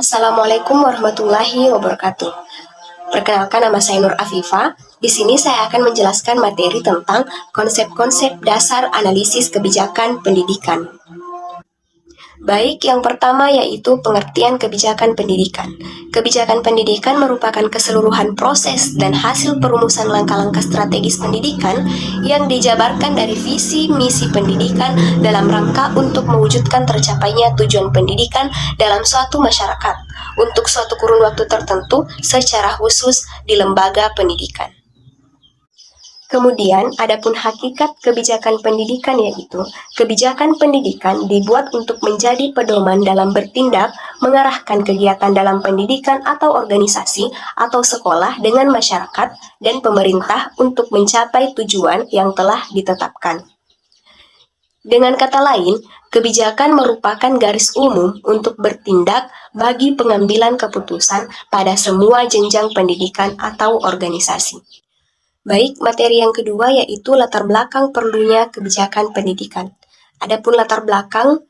Assalamualaikum warahmatullahi wabarakatuh. Perkenalkan, nama saya Nur Afifa. Di sini saya akan menjelaskan materi tentang konsep-konsep dasar analisis kebijakan pendidikan. Baik, yang pertama yaitu pengertian kebijakan pendidikan. Kebijakan pendidikan merupakan keseluruhan proses dan hasil perumusan langkah-langkah strategis pendidikan yang dijabarkan dari visi misi pendidikan dalam rangka untuk mewujudkan tercapainya tujuan pendidikan dalam suatu masyarakat untuk suatu kurun waktu tertentu secara khusus di lembaga pendidikan. Kemudian, adapun hakikat kebijakan pendidikan yaitu kebijakan pendidikan dibuat untuk menjadi pedoman dalam bertindak, mengarahkan kegiatan dalam pendidikan atau organisasi atau sekolah dengan masyarakat dan pemerintah untuk mencapai tujuan yang telah ditetapkan. Dengan kata lain, kebijakan merupakan garis umum untuk bertindak bagi pengambilan keputusan pada semua jenjang pendidikan atau organisasi. Baik, materi yang kedua yaitu latar belakang perlunya kebijakan pendidikan. Adapun latar belakang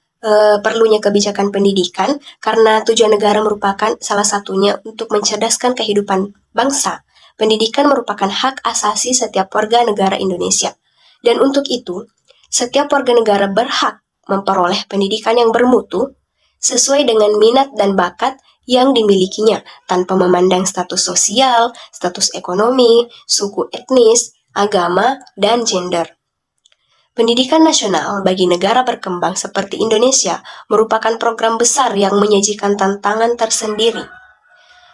perlunya kebijakan pendidikan karena tujuan negara merupakan salah satunya untuk mencerdaskan kehidupan bangsa. Pendidikan merupakan hak asasi setiap warga negara Indonesia. Dan untuk itu, setiap warga negara berhak memperoleh pendidikan yang bermutu sesuai dengan minat dan bakat yang dimilikinya tanpa memandang status sosial, status ekonomi, suku etnis, agama, dan gender. Pendidikan nasional bagi negara berkembang seperti Indonesia merupakan program besar yang menyajikan tantangan tersendiri.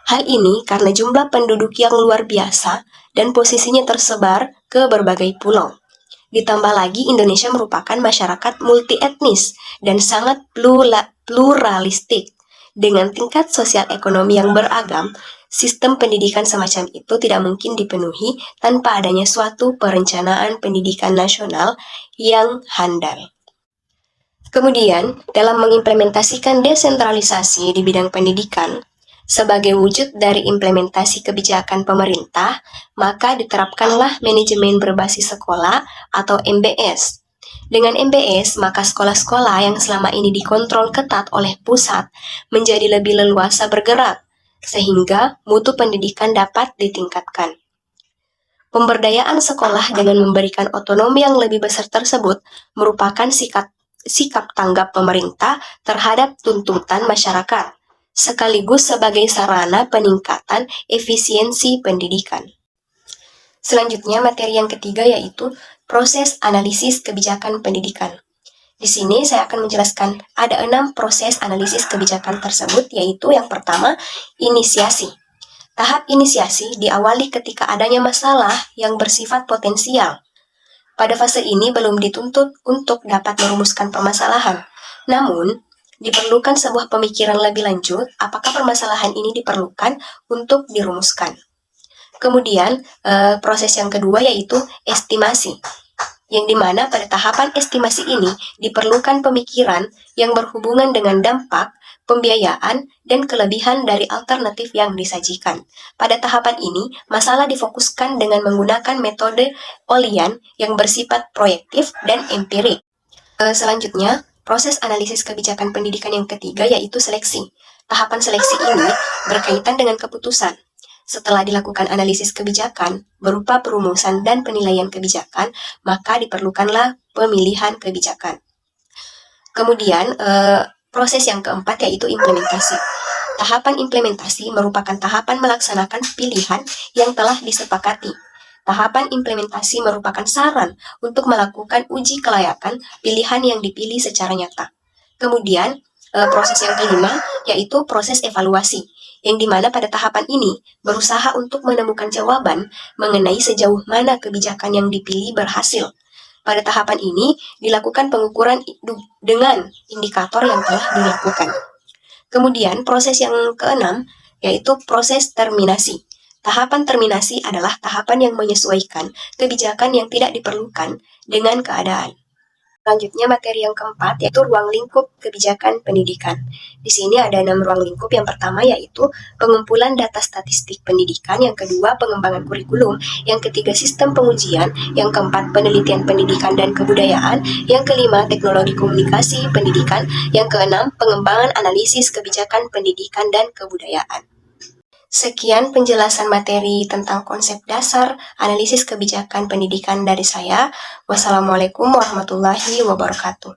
Hal ini karena jumlah penduduk yang luar biasa dan posisinya tersebar ke berbagai pulau. Ditambah lagi Indonesia merupakan masyarakat multi-etnis dan sangat pluralistik. Dengan tingkat sosial ekonomi yang beragam, sistem pendidikan semacam itu tidak mungkin dipenuhi tanpa adanya suatu perencanaan pendidikan nasional yang handal. Kemudian, dalam mengimplementasikan desentralisasi di bidang pendidikan, sebagai wujud dari implementasi kebijakan pemerintah, maka diterapkanlah manajemen berbasis sekolah atau MBS. Dengan MBS, maka sekolah-sekolah yang selama ini dikontrol ketat oleh pusat menjadi lebih leluasa bergerak, sehingga mutu pendidikan dapat ditingkatkan. Pemberdayaan sekolah dengan memberikan otonomi yang lebih besar tersebut merupakan sikap tanggap pemerintah terhadap tuntutan masyarakat, sekaligus sebagai sarana peningkatan efisiensi pendidikan. Selanjutnya, materi yang ketiga yaitu proses analisis kebijakan pendidikan. Di sini saya akan menjelaskan ada 6 proses analisis kebijakan tersebut, yaitu yang pertama, inisiasi. Tahap inisiasi diawali ketika adanya masalah yang bersifat potensial. Pada fase ini belum dituntut untuk dapat merumuskan permasalahan, namun diperlukan sebuah pemikiran lebih lanjut apakah permasalahan ini diperlukan untuk dirumuskan. Kemudian, proses yang kedua yaitu estimasi, yang dimana pada tahapan estimasi ini diperlukan pemikiran yang berhubungan dengan dampak, pembiayaan, dan kelebihan dari alternatif yang disajikan. Pada tahapan ini, masalah difokuskan dengan menggunakan metode Olian yang bersifat proyektif dan empirik. Selanjutnya, proses analisis kebijakan pendidikan yang ketiga yaitu seleksi. Tahapan seleksi ini berkaitan dengan keputusan. Setelah dilakukan analisis kebijakan berupa perumusan dan penilaian kebijakan, maka diperlukanlah pemilihan kebijakan. Kemudian, proses yang keempat yaitu implementasi. Tahapan implementasi merupakan tahapan melaksanakan pilihan yang telah disepakati. Tahapan implementasi merupakan saran untuk melakukan uji kelayakan pilihan yang dipilih secara nyata. Kemudian, proses yang kelima yaitu proses evaluasi, yang dimana pada tahapan ini berusaha untuk menemukan jawaban mengenai sejauh mana kebijakan yang dipilih berhasil. Pada tahapan ini dilakukan pengukuran dengan indikator yang telah dilakukan. Kemudian proses yang keenam yaitu proses terminasi. Tahapan terminasi adalah tahapan yang menyesuaikan kebijakan yang tidak diperlukan dengan keadaan. Selanjutnya materi yang keempat yaitu ruang lingkup kebijakan pendidikan. Di sini ada 6 ruang lingkup. Yang pertama yaitu pengumpulan data statistik pendidikan, yang kedua pengembangan kurikulum, yang ketiga sistem pengujian, yang keempat penelitian pendidikan dan kebudayaan, yang kelima teknologi komunikasi pendidikan, yang keenam pengembangan analisis kebijakan pendidikan dan kebudayaan. Sekian penjelasan materi tentang konsep dasar analisis kebijakan pendidikan dari saya. Wassalamualaikum warahmatullahi wabarakatuh.